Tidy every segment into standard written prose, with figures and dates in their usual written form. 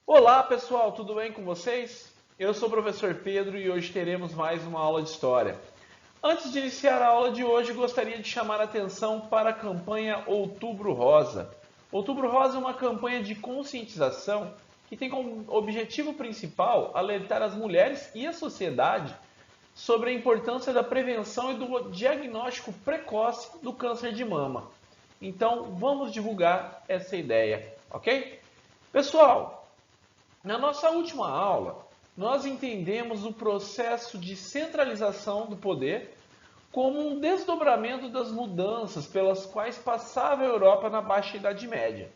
Olá pessoal, tudo bem com vocês? Eu sou o professor Pedro e hoje teremos mais uma aula de História. Antes de iniciar a aula de hoje, gostaria de chamar a atenção para a campanha Outubro Rosa. Outubro Rosa é uma campanha de conscientização que tem como objetivo principal alertar as mulheres e a sociedade sobre a importância da prevenção e do diagnóstico precoce do câncer de mama. Então, vamos divulgar essa ideia, ok? Pessoal, na nossa última aula, nós entendemos o processo de centralização do poder como um desdobramento das mudanças pelas quais passava a Europa na Baixa Idade Média.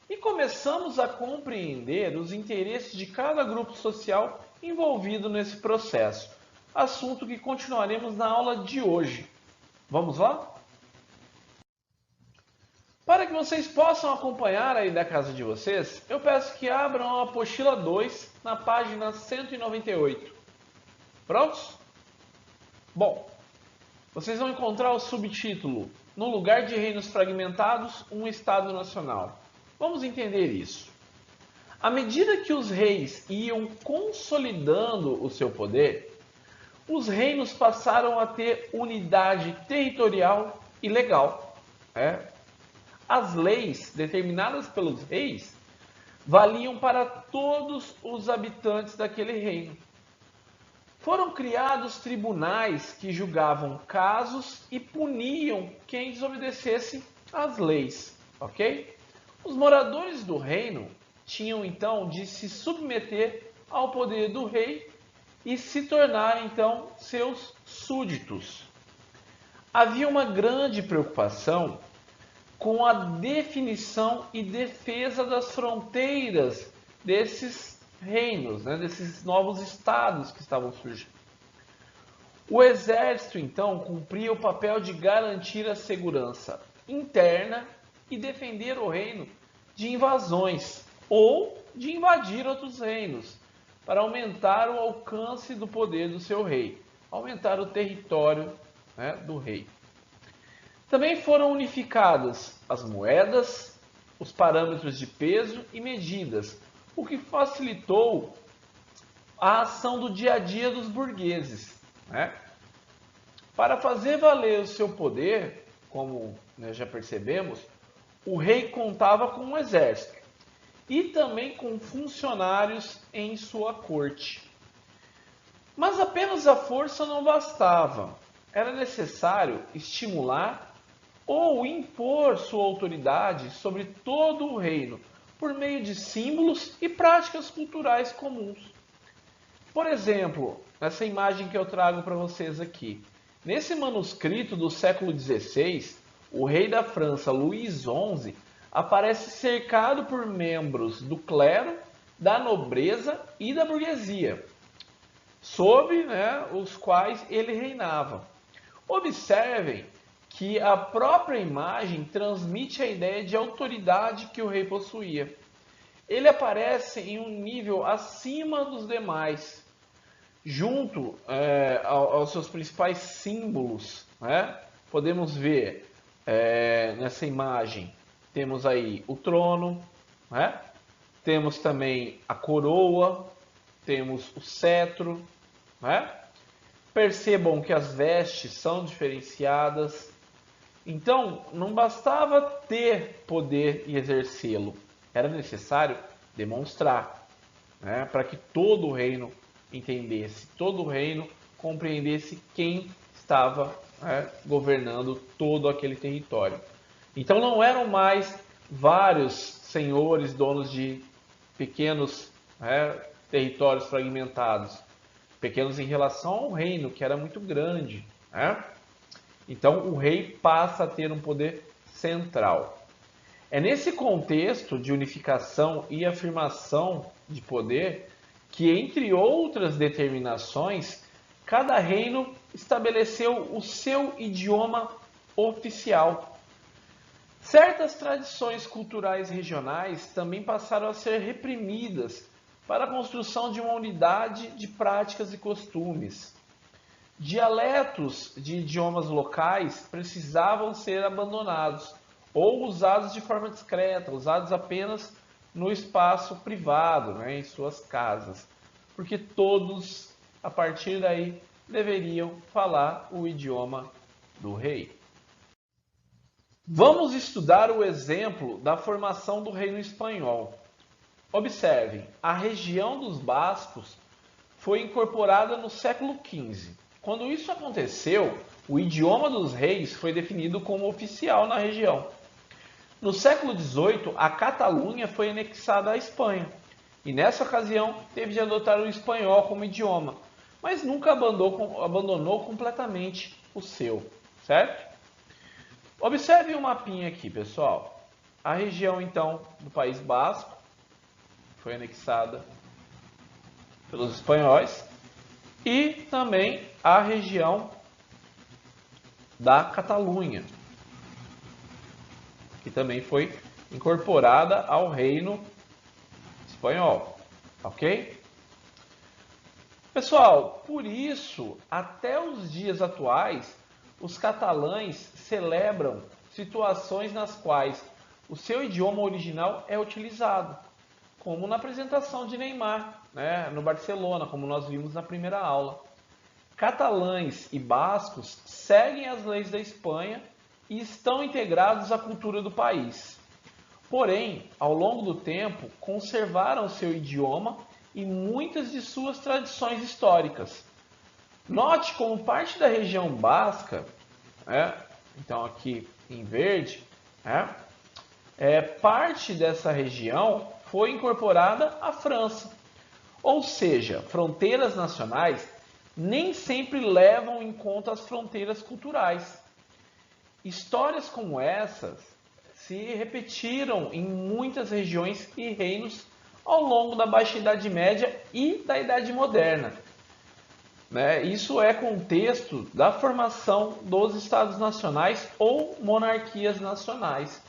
E começamos a compreender os interesses de cada grupo social envolvido nesse processo, assunto que continuaremos na aula de hoje. Vamos lá? Para que vocês possam acompanhar aí da casa de vocês, eu peço que abram a apostila 2 na página 198. Prontos? Bom, vocês vão encontrar o subtítulo No lugar de reinos fragmentados, um Estado Nacional. Vamos entender isso. À medida que os reis iam consolidando o seu poder, os reinos passaram a ter unidade territorial e legal. As leis determinadas pelos reis valiam para todos os habitantes daquele reino. Foram criados tribunais que julgavam casos e puniam quem desobedecesse às leis, ok? Os moradores do reino tinham então de se submeter ao poder do rei e se tornar então seus súditos. Havia uma grande preocupação com a definição e defesa das fronteiras desses reinos, desses novos estados que estavam surgindo. O exército, então, cumpria o papel de garantir a segurança interna e defender o reino de invasões ou de invadir outros reinos, para aumentar o alcance do poder do seu rei, aumentar o território do rei. Também foram unificadas as moedas, os parâmetros de peso e medidas, o que facilitou a ação do dia a dia dos burgueses. Para fazer valer o seu poder, como já percebemos, o rei contava com um exército e também com funcionários em sua corte. Mas apenas a força não bastava. Era necessário estimular ou impor sua autoridade sobre todo o reino, por meio de símbolos e práticas culturais comuns. Por exemplo, essa imagem que eu trago para vocês aqui. Nesse manuscrito do século XVI, o rei da França, Luís XI, aparece cercado por membros do clero, da nobreza e da burguesia, sob os quais ele reinava. Observem que a própria imagem transmite a ideia de autoridade que o rei possuía. Ele aparece em um nível acima dos demais, junto aos seus principais símbolos. Podemos ver nessa imagem, temos aí o trono, temos também a coroa, temos o cetro. Percebam que as vestes são diferenciadas. Então, não bastava ter poder e exercê-lo, era necessário demonstrar, para que todo o reino entendesse, todo o reino compreendesse quem estava governando todo aquele território. Então, não eram mais vários senhores, donos de pequenos territórios fragmentados, pequenos em relação ao reino, que era muito grande. Então, o rei passa a ter um poder central. É nesse contexto de unificação e afirmação de poder que, entre outras determinações, cada reino estabeleceu o seu idioma oficial. Certas tradições culturais regionais também passaram a ser reprimidas para a construção de uma unidade de práticas e costumes. Dialetos de idiomas locais precisavam ser abandonados ou usados de forma discreta, usados apenas no espaço privado, né, em suas casas, porque todos, a partir daí, deveriam falar o idioma do rei. Vamos estudar o exemplo da formação do Reino Espanhol. Observem, a região dos bascos foi incorporada no século XV. Quando isso aconteceu, o idioma dos reis foi definido como oficial na região. No século XVIII, a Catalunha foi anexada à Espanha, e nessa ocasião teve de adotar o espanhol como idioma, mas nunca abandonou completamente o seu, certo? Observe o mapinha aqui, pessoal. A região, então, do País Basco foi anexada pelos espanhóis, e também a região da Catalunha, que também foi incorporada ao reino espanhol, ok? Pessoal, por isso, até os dias atuais, os catalães celebram situações nas quais o seu idioma original é utilizado, como na apresentação de Neymar, né, no Barcelona, como nós vimos na primeira aula. Catalães e bascos seguem as leis da Espanha e estão integrados à cultura do país. Porém, ao longo do tempo, conservaram seu idioma e muitas de suas tradições históricas. Note como parte da região basca, então aqui em verde, parte dessa região foi incorporada à França. Ou seja, fronteiras nacionais nem sempre levam em conta as fronteiras culturais. Histórias como essas se repetiram em muitas regiões e reinos ao longo da Baixa Idade Média e da Idade Moderna. Isso é contexto da formação dos Estados Nacionais ou monarquias nacionais,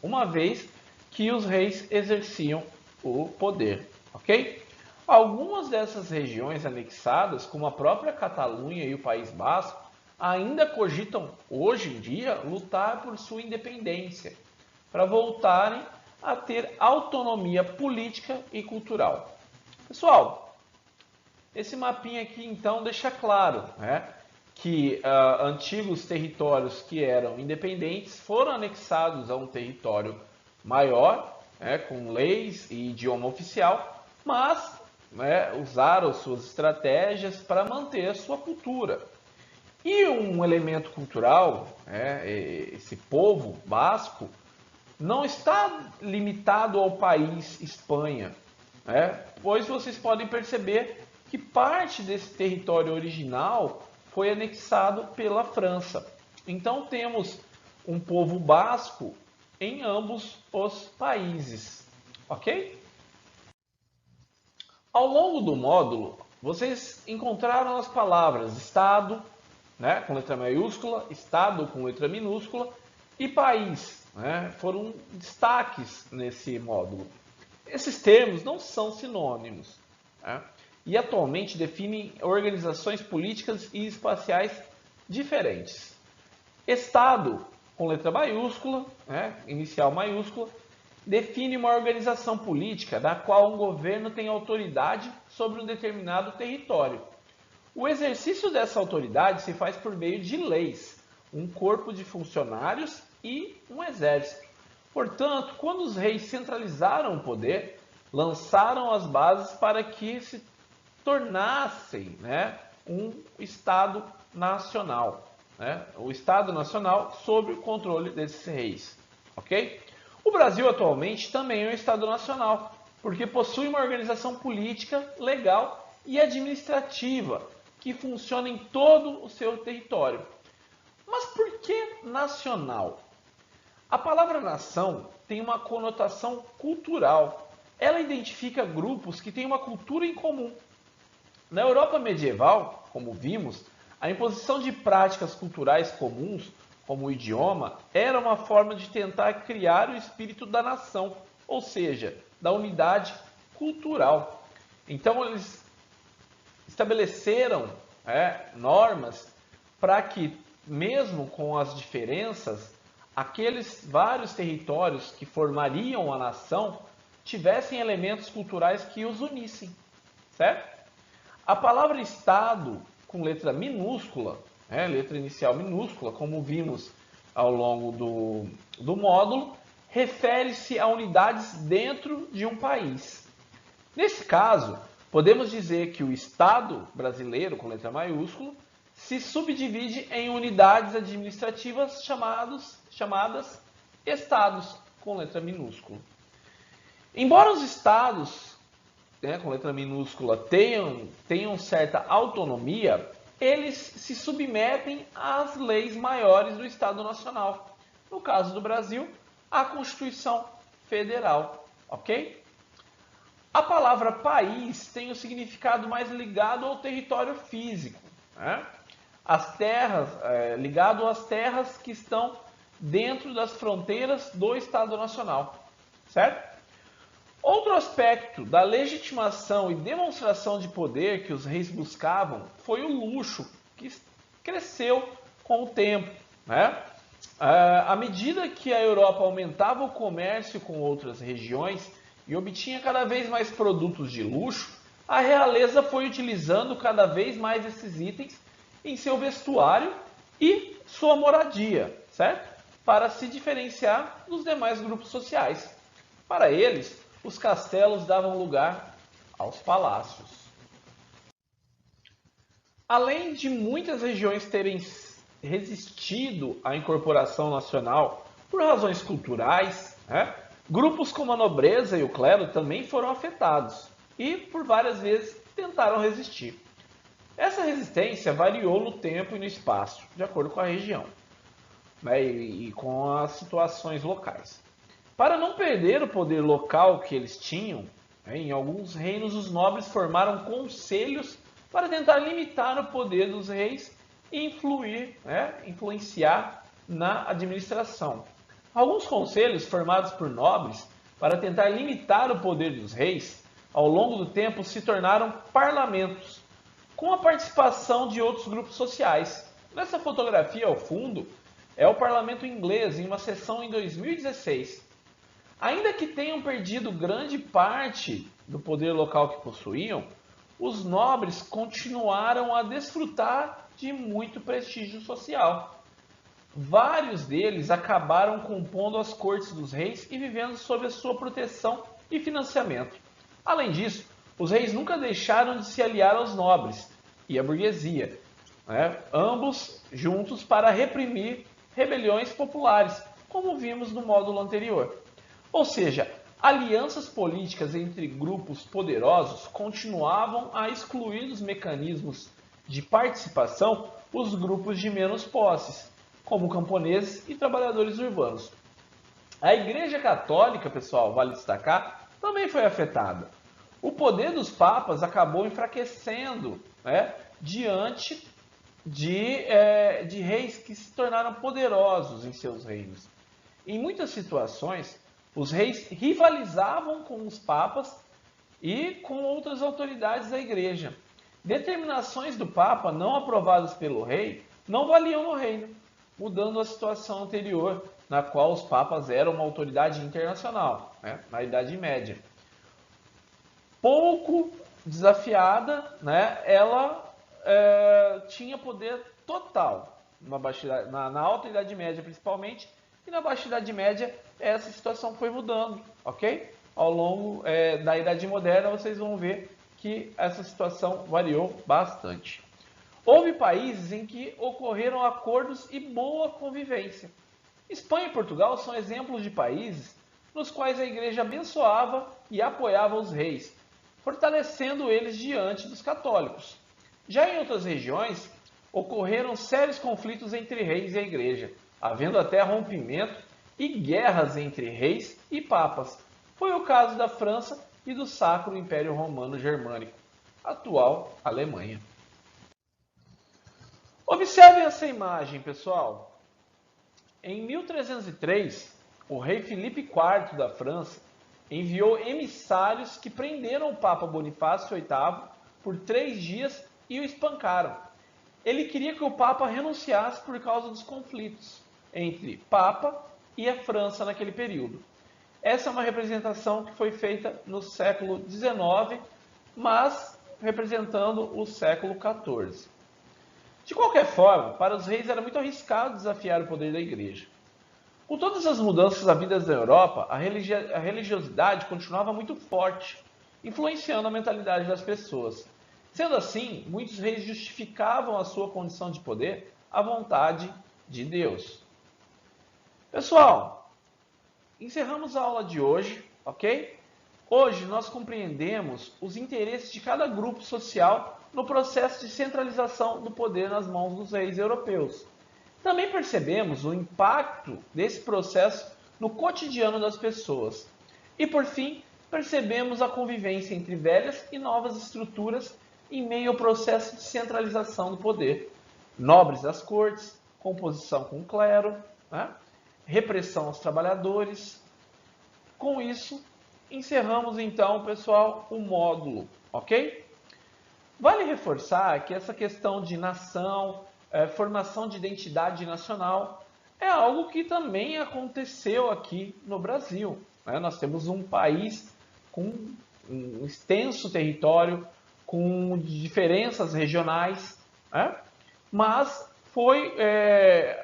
uma vez que os reis exerciam o poder, ok? Algumas dessas regiões anexadas, como a própria Catalunha e o País Basco, ainda cogitam, hoje em dia, lutar por sua independência, para voltarem a ter autonomia política e cultural. Pessoal, esse mapinha aqui, então, deixa claro, que antigos territórios que eram independentes foram anexados a um território maior, com leis e idioma oficial, mas usaram suas estratégias para manter a sua cultura. E um elemento cultural, esse povo basco, não está limitado ao país Espanha, pois vocês podem perceber que parte desse território original foi anexado pela França. Então temos um povo basco em ambos os países, ok? Ao longo do módulo, vocês encontraram as palavras Estado, com letra maiúscula, Estado com letra minúscula, e país, foram destaques nesse módulo. Esses termos não são sinônimos, e atualmente definem organizações políticas e espaciais diferentes. Estado, com letra maiúscula, inicial maiúscula, define uma organização política da qual um governo tem autoridade sobre um determinado território. O exercício dessa autoridade se faz por meio de leis, um corpo de funcionários e um exército. Portanto, quando os reis centralizaram o poder, lançaram as bases para que se tornassem um Estado nacional. O Estado nacional sob o controle desses reis. Ok? O Brasil atualmente também é um Estado nacional, porque possui uma organização política, legal e administrativa que funciona em todo o seu território. Mas por que nacional? A palavra nação tem uma conotação cultural. Ela identifica grupos que têm uma cultura em comum. Na Europa medieval, como vimos, a imposição de práticas culturais comuns, como o idioma, era uma forma de tentar criar o espírito da nação, ou seja, da unidade cultural. Então eles estabeleceram normas para que, mesmo com as diferenças, aqueles vários territórios que formariam a nação tivessem elementos culturais que os unissem, certo? A palavra Estado, com letra minúscula, letra inicial minúscula, como vimos ao longo do módulo, refere-se a unidades dentro de um país. Nesse caso, podemos dizer que o Estado brasileiro, com letra maiúscula, se subdivide em unidades administrativas chamadas Estados, com letra minúscula. Embora os Estados, com letra minúscula, tenham certa autonomia, eles se submetem às leis maiores do Estado Nacional. No caso do Brasil, a Constituição Federal, ok? A palavra país tem um significado mais ligado ao território físico, As terras, ligado às terras que estão dentro das fronteiras do Estado Nacional, certo? Outro aspecto da legitimação e demonstração de poder que os reis buscavam foi o luxo, que cresceu com o tempo, À medida que a Europa aumentava o comércio com outras regiões e obtinha cada vez mais produtos de luxo, a realeza foi utilizando cada vez mais esses itens em seu vestuário e sua moradia, certo? Para se diferenciar dos demais grupos sociais. Para eles, os castelos davam lugar aos palácios. Além de muitas regiões terem resistido à incorporação nacional por razões culturais, grupos como a nobreza e o clero também foram afetados e, por várias vezes, tentaram resistir. Essa resistência variou no tempo e no espaço, de acordo com a região, e com as situações locais. Para não perder o poder local que eles tinham, em alguns reinos os nobres formaram conselhos para tentar limitar o poder dos reis e influenciar na administração. Alguns conselhos formados por nobres para tentar limitar o poder dos reis, ao longo do tempo se tornaram parlamentos, com a participação de outros grupos sociais. Nessa fotografia ao fundo é o parlamento inglês em uma sessão em 2016. Ainda que tenham perdido grande parte do poder local que possuíam, os nobres continuaram a desfrutar de muito prestígio social. Vários deles acabaram compondo as cortes dos reis e vivendo sob a sua proteção e financiamento. Além disso, os reis nunca deixaram de se aliar aos nobres e à burguesia, ambos juntos para reprimir rebeliões populares, como vimos no módulo anterior. Ou seja, alianças políticas entre grupos poderosos continuavam a excluir dos mecanismos de participação os grupos de menos posses, como camponeses e trabalhadores urbanos. A Igreja Católica, pessoal, vale destacar, também foi afetada. O poder dos papas acabou enfraquecendo diante de reis que se tornaram poderosos em seus reinos. Em muitas situações, os reis rivalizavam com os papas e com outras autoridades da igreja. Determinações do papa não aprovadas pelo rei não valiam no reino, mudando a situação anterior, na qual os papas eram uma autoridade internacional, na Idade Média. Pouco desafiada, ela tinha poder total, na Alta Idade Média principalmente, e na Baixa Idade Média essa situação foi mudando, ok? Ao longo da Idade Moderna vocês vão ver que essa situação variou bastante. Houve países em que ocorreram acordos e boa convivência. Espanha e Portugal são exemplos de países nos quais a igreja abençoava e apoiava os reis, fortalecendo eles diante dos católicos. Já em outras regiões, ocorreram sérios conflitos entre reis e a igreja, havendo até rompimento e guerras entre reis e papas. Foi o caso da França e do Sacro Império Romano Germânico, atual Alemanha. Observem essa imagem, pessoal. Em 1303, o rei Filipe IV da França enviou emissários que prenderam o Papa Bonifácio VIII por 3 dias e o espancaram. Ele queria que o Papa renunciasse por causa dos conflitos entre Papa e a França naquele período. Essa é uma representação que foi feita no século XIX, mas representando o século XIV. De qualquer forma, para os reis era muito arriscado desafiar o poder da igreja. Com todas as mudanças havidas na Europa, a religiosidade continuava muito forte, influenciando a mentalidade das pessoas. Sendo assim, muitos reis justificavam a sua condição de poder à vontade de Deus. Pessoal, encerramos a aula de hoje, ok? Hoje nós compreendemos os interesses de cada grupo social no processo de centralização do poder nas mãos dos reis europeus. Também percebemos o impacto desse processo no cotidiano das pessoas. E por fim, percebemos a convivência entre velhas e novas estruturas em meio ao processo de centralização do poder. Nobres das cortes, composição com o clero, né? Repressão aos trabalhadores. Com isso, encerramos então, pessoal, o módulo, ok? Vale reforçar que essa questão de nação, formação de identidade nacional, é algo que também aconteceu aqui no Brasil, né? Nós temos um país com um extenso território, com diferenças regionais, né? Mas foi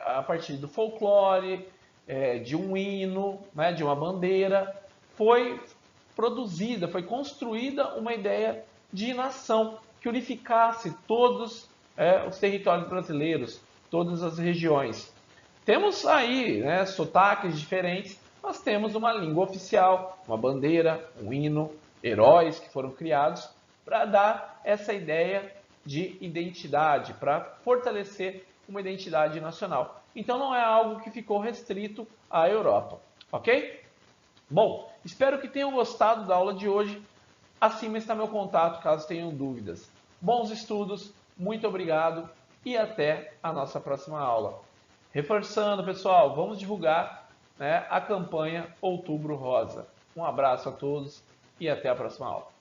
a partir do folclore, de um hino, né, de uma bandeira, foi produzida, foi construída uma ideia de nação que unificasse todos os territórios brasileiros, todas as regiões. Temos aí, né, sotaques diferentes, mas temos uma língua oficial, uma bandeira, um hino, heróis que foram criados para dar essa ideia de identidade, para fortalecer uma identidade nacional. Então não é algo que ficou restrito à Europa, ok? Bom, espero que tenham gostado da aula de hoje. Acima está meu contato caso tenham dúvidas. Bons estudos, muito obrigado e até a nossa próxima aula. Reforçando, pessoal, vamos divulgar, né, a campanha Outubro Rosa. Um abraço a todos e até a próxima aula.